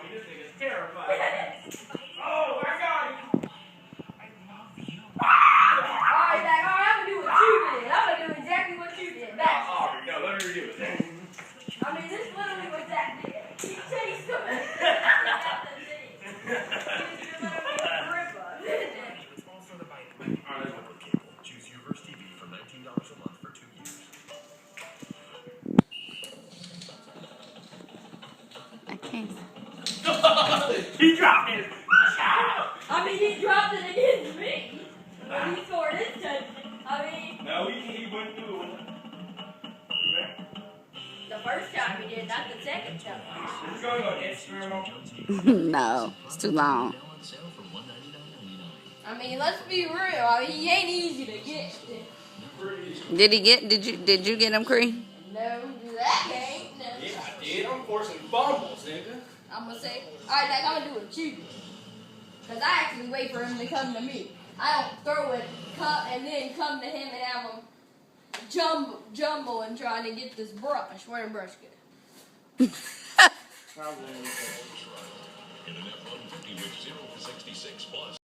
This nigga's terrified. Oh, I got him. Alright, Zach, I'm gonna do what you did. I'm gonna do exactly what you did. Back. Aubrey, no, let me redo it. I mean, this is literally what Zach did. He chased him. Choose Uverse TV for $19 a month for 2 years. I can't. He dropped it. I mean, he dropped it against me. When he scored his touchdown. I mean, No, he wouldn't do it. the first time he did, not the second time. It's going on Instagram. No, it's too long. I mean, let's be real. I mean, he ain't easy to get. Did you get him, Cree? No, that ain't. No. Yeah, I did. I'm forcing fumbles, nigga. I'm gonna say, alright, Zach, I'm gonna do what you do. Because I actually wait for him to come to me. I don't throw it and then come to him and have him jumble and trying to get this brush. Where the brush go? In the net 150 with 0 for 66 plus.